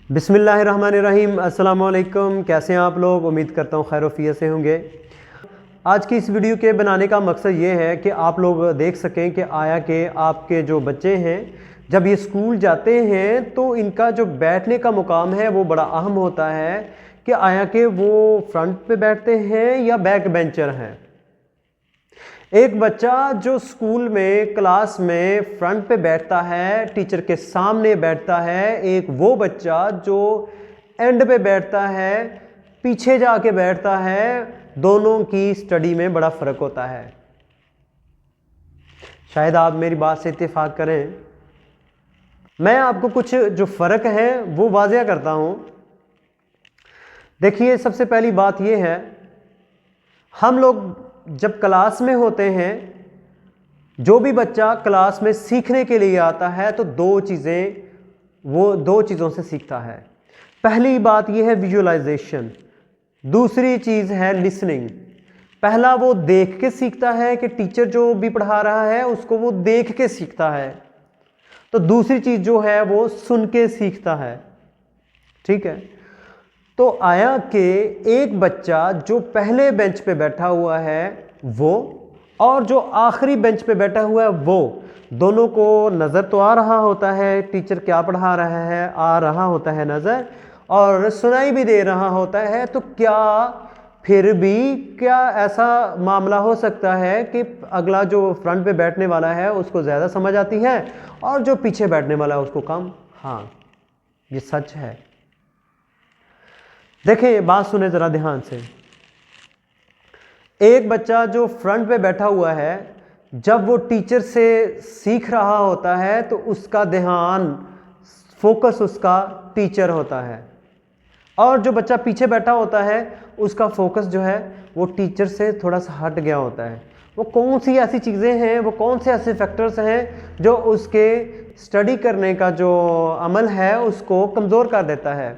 बिस्मिल्लाहिर्रहमानिर्रहीम। अस्सलाम वालेकुम। कैसे हैं आप लोग? उम्मीद करता हूँ खैर वफ़ियत से होंगे। आज की इस वीडियो के बनाने का मकसद ये है कि आप लोग देख सकें कि आया कि आपके जो बच्चे हैं जब ये स्कूल जाते हैं तो इनका जो बैठने का मुकाम है वो बड़ा अहम होता है कि आया कि वो फ्रंट पे बैठते हैं या बैक बेंचर हैं। एक बच्चा जो स्कूल में क्लास में फ्रंट पे बैठता है, टीचर के सामने बैठता है, एक वो बच्चा जो एंड पे बैठता है, पीछे जाके बैठता है, दोनों की स्टडी में बड़ा फ़र्क होता है। शायद आप मेरी बात से इत्तेफाक करें। मैं आपको कुछ जो फ़र्क है वो वाज़िया करता हूँ। देखिए, सबसे पहली बात ये है, हम लोग जब क्लास में होते हैं, जो भी बच्चा क्लास में सीखने के लिए आता है तो दो चीज़ों से सीखता है। पहली बात यह है विजुअलाइजेशन, दूसरी चीज़ है लिसनिंग। पहला वो देख के सीखता है कि टीचर जो भी पढ़ा रहा है उसको वो देख के सीखता है, तो दूसरी चीज़ जो है वो सुन के सीखता है। ठीक है, तो आया कि एक बच्चा जो पहले बेंच पे बैठा हुआ है वो और जो आखिरी बेंच पे बैठा हुआ है वो, दोनों को नज़र तो आ रहा होता है टीचर क्या पढ़ा रहा है, आ रहा होता है नज़र, और सुनाई भी दे रहा होता है। तो क्या ऐसा मामला हो सकता है कि अगला जो फ्रंट पे बैठने वाला है उसको ज़्यादा समझ आती है और जो पीछे बैठने वाला है उसको कम? हाँ, ये सच है। देखिए, बात सुने ज़रा ध्यान से। एक बच्चा जो फ्रंट पे बैठा हुआ है, जब वो टीचर से सीख रहा होता है तो उसका ध्यान, फोकस उसका टीचर होता है, और जो बच्चा पीछे बैठा होता है उसका फोकस जो है वो टीचर से थोड़ा सा हट गया होता है। वो कौन सी ऐसी चीज़ें हैं, वो कौन से ऐसे फैक्टर्स हैं जो उसके स्टडी करने का जो अमल है उसको कमज़ोर कर देता है?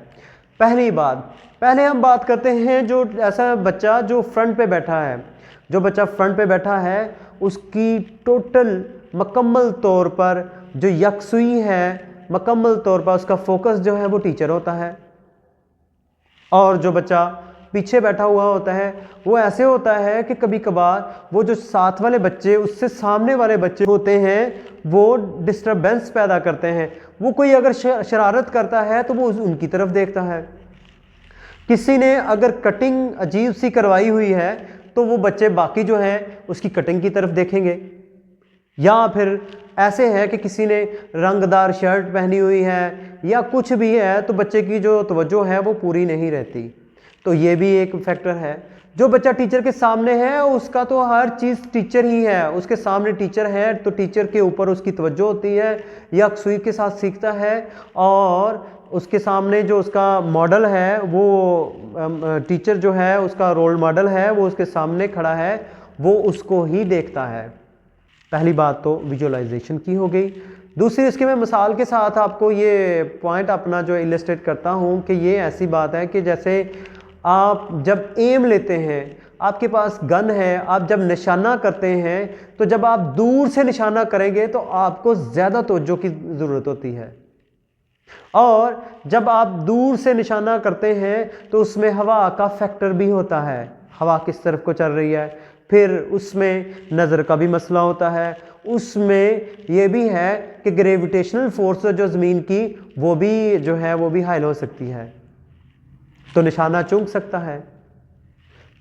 पहले हम बात करते हैं जो ऐसा बच्चा जो फ्रंट पे बैठा है। जो बच्चा फ्रंट पे बैठा है उसकी टोटल मुकम्मल तौर पर जो यकसुई है, मुकम्मल तौर पर उसका फोकस जो है वो टीचर होता है। और जो बच्चा पीछे बैठा हुआ होता है वो ऐसे होता है कि कभी कभार वो जो साथ वाले बच्चे, उससे सामने वाले बच्चे होते हैं, वो डिस्टर्बेंस पैदा करते हैं। वो कोई अगर शरारत करता है तो वो उनकी तरफ देखता है। किसी ने अगर कटिंग अजीब सी करवाई हुई है तो वो बच्चे बाकी जो हैं उसकी कटिंग की तरफ देखेंगे। या फिर ऐसे है कि किसी ने रंगदार शर्ट पहनी हुई है या कुछ भी है तो बच्चे की जो तवज्जो है वो पूरी नहीं रहती। तो ये भी एक फैक्टर है। जो बच्चा टीचर के सामने है उसका तो हर चीज़ टीचर ही है, उसके सामने टीचर है तो टीचर के ऊपर उसकी तवज्जो होती है, यकसुई के साथ सीखता है, और उसके सामने जो उसका मॉडल है वो टीचर जो है उसका रोल मॉडल है, वो उसके सामने खड़ा है, वो उसको ही देखता है। पहली बात तो विजुअलाइजेशन की हो गई। दूसरी, इसके मैं मिसाल के साथ आपको ये पॉइंट अपना जो इलस्ट्रेट करता हूँ कि ये ऐसी बात है कि जैसे आप जब एम लेते हैं, आपके पास गन है, आप जब निशाना करते हैं तो जब आप दूर से निशाना करेंगे तो आपको ज़्यादा तवज्जो की ज़रूरत होती है, और जब आप दूर से निशाना करते हैं तो उसमें हवा का फैक्टर भी होता है, हवा किस तरफ को चल रही है, फिर उसमें नज़र का भी मसला होता है, उसमें यह भी है कि ग्रेविटेशनल फोर्स जो ज़मीन की वो भी जो है वो भी हाइल हो सकती है, तो निशाना चूक सकता है।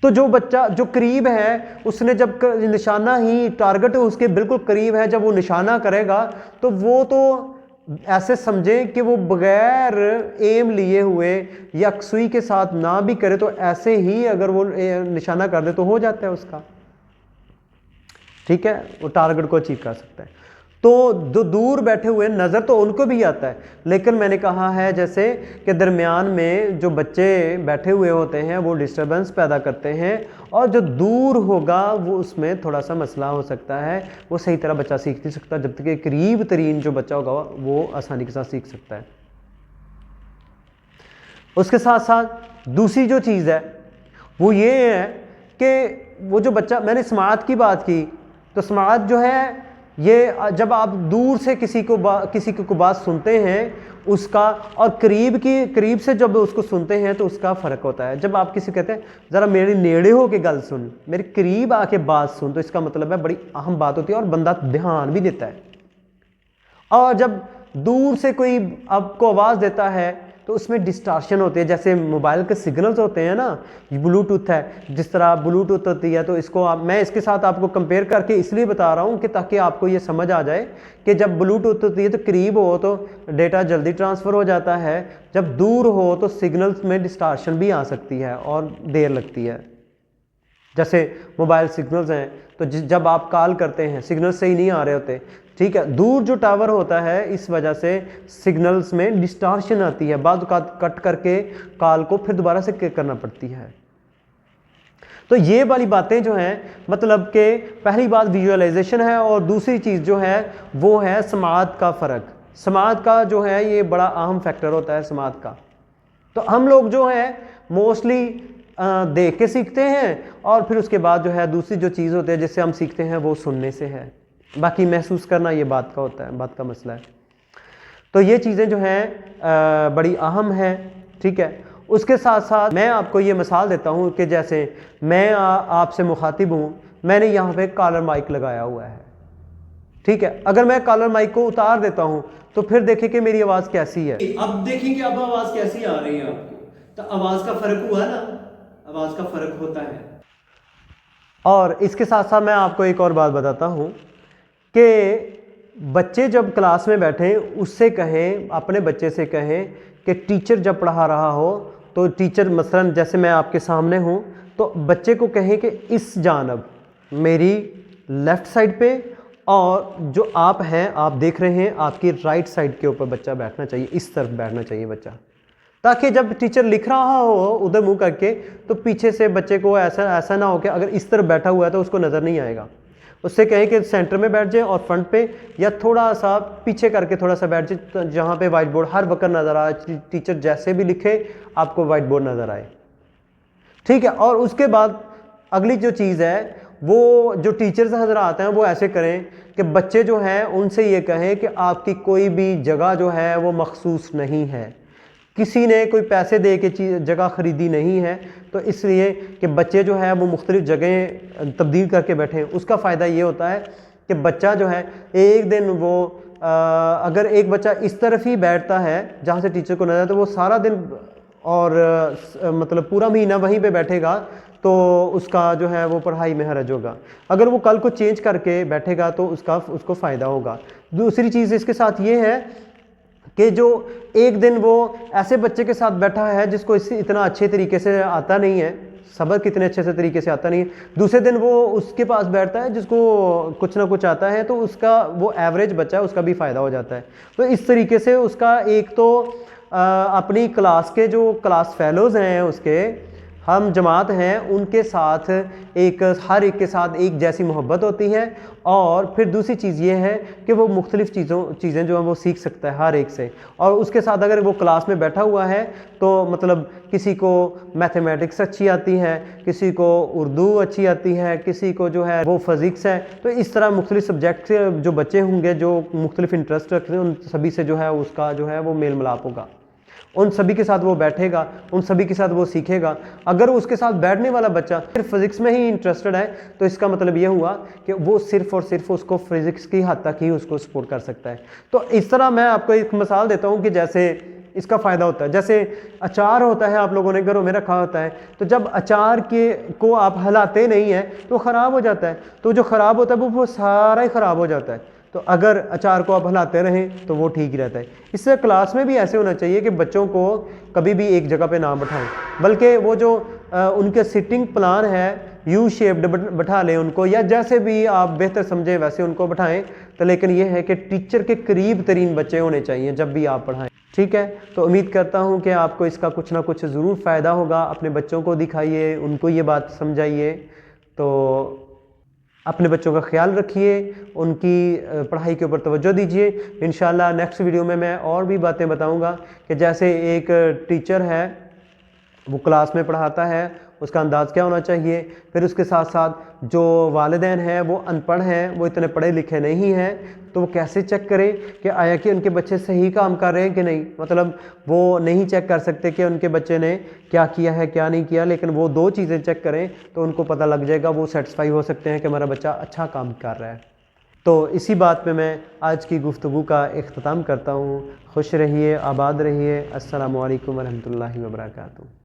तो जो बच्चा जो करीब है उसने जब निशाना ही टारगेट उसके बिल्कुल करीब है, जब वो निशाना करेगा तो वो तो ऐसे समझें कि वो बगैर एम लिए हुए यकसुई के साथ ना भी करे तो ऐसे ही अगर वो निशाना कर दे तो हो जाता है उसका। ठीक है, वो टारगेट को अचीव कर सकता है। तो जो दूर बैठे हुए नज़र तो उनको भी आता है, लेकिन मैंने कहा है जैसे कि दरमियान में जो बच्चे बैठे हुए होते हैं वो डिस्टर्बेंस पैदा करते हैं, और जो दूर होगा वो उसमें थोड़ा सा मसला हो सकता है, वो सही तरह बच्चा सीख नहीं सकता, जब तक कि करीब तरीन जो बच्चा होगा वो आसानी के साथ सीख सकता है। उसके साथ साथ दूसरी जो चीज़ है वो ये है कि वो जो बच्चा, मैंने स्मार्ट की बात की, तो स्मार्ट जो है ये जब आप दूर से किसी को बात सुनते हैं उसका, और करीब से जब उसको सुनते हैं तो उसका फ़र्क होता है। जब आप किसी कहते हैं ज़रा मेरे नेड़े हो के गल सुन, मेरे करीब आके बात सुन, तो इसका मतलब है बड़ी अहम बात होती है और बंदा ध्यान भी देता है। और जब दूर से कोई आपको आवाज़ देता है तो उसमें डिस्टॉर्शन होती है, जैसे मोबाइल के सिग्नल्स होते हैं ना, ब्लूटूथ है, जिस तरह ब्लूटूथ होती है, तो इसको मैं इसके साथ आपको कंपेयर करके इसलिए बता रहा हूँ कि ताकि आपको ये समझ आ जाए कि जब ब्लूटूथ होती है तो करीब हो तो डेटा जल्दी ट्रांसफ़र हो जाता है, जब दूर हो तो सिग्नल्स में डिस्टॉर्शन भी आ सकती है और देर लगती है। जैसे मोबाइल सिग्नल्स हैं तो जब आप कॉल करते हैं सिग्नल सही नहीं आ रहे होते, ठीक है, दूर जो टावर होता है इस वजह से सिग्नल्स में डिस्टॉर्शन आती है, बाद कट करके कॉल को फिर दोबारा से करना पड़ती है। तो ये वाली बातें जो हैं, मतलब कि पहली बात विजुअलाइजेशन है और दूसरी चीज़ जो है वो है समात का फ़र्क। समात का जो है ये बड़ा अहम फैक्टर होता है समात का। तो हम लोग जो है मोस्टली देख के सीखते हैं और फिर उसके बाद जो है दूसरी जो चीज़ होती है जिससे हम सीखते हैं वो सुनने से है, बाकी महसूस करना ये बात का होता है, बात का मसला है। तो ये चीज़ें जो हैं बड़ी अहम हैं, ठीक है। उसके साथ साथ मैं आपको ये मिसाल देता हूँ कि जैसे मैं आपसे मुखातिब हूँ, मैंने यहाँ पे कॉलर माइक लगाया हुआ है, ठीक है। अगर मैं कॉलर माइक को उतार देता हूँ तो फिर देखें कि मेरी आवाज़ कैसी है। अब देखें कि अब आवाज़ कैसी आ रही है आपको, तो आवाज़ का फ़र्क हुआ ना, आवाज़ का फ़र्क होता है। और इसके साथ साथ मैं आपको एक और बात बताता हूँ कि बच्चे जब क्लास में बैठें उससे कहें, अपने बच्चे से कहें कि टीचर जब पढ़ा रहा हो तो टीचर मसलन जैसे मैं आपके सामने हूँ तो बच्चे को कहें कि इस जानब मेरी लेफ़्ट साइड पे, और जो आप हैं आप देख रहे हैं आपकी राइट साइड के ऊपर बच्चा बैठना चाहिए, इस तरफ बैठना चाहिए बच्चा, ताकि जब टीचर लिख रहा हो उधर मुंह करके तो पीछे से बच्चे को ऐसा ना हो कि अगर इस तरफ बैठा हुआ है तो उसको नज़र नहीं आएगा। उससे कहें कि सेंटर में बैठ जाए और फ्रंट पे, या थोड़ा सा पीछे करके थोड़ा सा बैठ जाए जहाँ पे वाइट बोर्ड हर वक्त नज़र आए, टीचर जैसे भी लिखे आपको वाइट बोर्ड नज़र आए, ठीक है। और उसके बाद अगली जो चीज़ है वो जो टीचर्स हज़रात हैं वो ऐसे करें कि बच्चे जो हैं उनसे ये कहें कि आपकी कोई भी जगह जो है वो मखसूस नहीं है, किसी ने कोई पैसे दे के जगह ख़रीदी नहीं है, तो इसलिए कि बच्चे जो है वो मुख्तलिफ़ जगहें तब्दील करके बैठें। उसका फ़ायदा ये होता है कि बच्चा जो है एक दिन वो अगर एक बच्चा इस तरफ ही बैठता है जहाँ से टीचर को नज़र, तो वो सारा दिन और मतलब पूरा महीना वहीं पे बैठेगा तो उसका जो है वो पढ़ाई में हरज होगा। अगर वो कल को चेंज करके बैठेगा तो उसको फ़ायदा होगा। दूसरी चीज़ इसके साथ ये है कि जो एक दिन वो ऐसे बच्चे के साथ बैठा है जिसको इससे इतना अच्छे तरीके से आता नहीं है, सबक कितने अच्छे से तरीके से आता नहीं है, दूसरे दिन वो उसके पास बैठता है जिसको कुछ ना कुछ आता है, तो उसका वो एवरेज बच्चा है उसका भी फ़ायदा हो जाता है। तो इस तरीके से उसका एक तो अपनी क्लास के जो क्लास फेलोज़ हैं उसके हम जमात हैं उनके साथ हर एक के साथ एक जैसी मोहब्बत होती है, और फिर दूसरी चीज़ ये है कि वो मुख्तलिफ़ चीज़ें जो हैं वो सीख सकता है हर एक से। और उसके साथ अगर वो क्लास में बैठा हुआ है तो मतलब किसी को मैथमेटिक्स अच्छी आती है, किसी को उर्दू अच्छी आती है, किसी को जो है वो फिज़िक्स है, तो इस तरह मुख्तलिफ़ सब्जेक्ट से जो बच्चे होंगे जो मुख्तलिफ़ इंटरेस्ट रखते हैं उन सभी से जो है उसका जो है वो मेल मिलाप होगा, उन सभी के साथ वो बैठेगा, उन सभी के साथ वो सीखेगा। अगर उसके साथ बैठने वाला बच्चा सिर्फ फिज़िक्स में ही इंटरेस्टेड है तो इसका मतलब ये हुआ कि वो सिर्फ और सिर्फ उसको फिज़िक्स की हद तक ही उसको सपोर्ट कर सकता है। तो इस तरह मैं आपको एक मिसाल देता हूँ कि जैसे इसका फ़ायदा होता है, जैसे अचार होता है आप लोगों ने घरों में रखा होता है, तो जब अचार को आप हिलाते नहीं हैं तो ख़राब हो जाता है, तो जो ख़राब होता है वो सारा ही ख़राब हो जाता है। तो अगर अचार को आप हिलाते रहें तो वो ठीक रहता है। इससे क्लास में भी ऐसे होना चाहिए कि बच्चों को कभी भी एक जगह पे ना बैठाएं, बल्कि वो जो उनके सिटिंग प्लान है यू शेप्ड बैठा लें उनको, या जैसे भी आप बेहतर समझें वैसे उनको बैठाएं। तो लेकिन ये है कि टीचर के करीब तरीन बच्चे होने चाहिए जब भी आप पढ़ाएं, ठीक है। तो उम्मीद करता हूँ कि आपको इसका कुछ ना कुछ ज़रूर फ़ायदा होगा। अपने बच्चों को दिखाइए, उनको ये बात समझाइए, तो अपने बच्चों का ख्याल रखिए, उनकी पढ़ाई के ऊपर तवज्जो दीजिए। इंशाल्लाह नेक्स्ट वीडियो में मैं और भी बातें बताऊंगा कि जैसे एक टीचर है वो क्लास में पढ़ाता है उसका अंदाज़ क्या होना चाहिए। फिर उसके साथ साथ जो वालिदैन हैं वो अनपढ़ हैं, वो इतने पढ़े लिखे नहीं हैं, तो वो कैसे चेक करें कि आया कि उनके बच्चे सही काम कर रहे हैं कि नहीं। मतलब वो नहीं चेक कर सकते कि उनके बच्चे ने क्या किया है क्या नहीं किया, लेकिन वो 2 चीज़ें चेक करें तो उनको पता लग जाएगा, वो सेटिस्फाई हो सकते हैं कि हमारा बच्चा अच्छा काम कर रहा है। तो इसी बात पे मैं आज की गुफ्तगू का इख्तिताम करता हूँ। खुश रहिए, आबाद रहिए। अस्सलामु अलैकुम वरहमतुल्लाहि वबरकातुहू।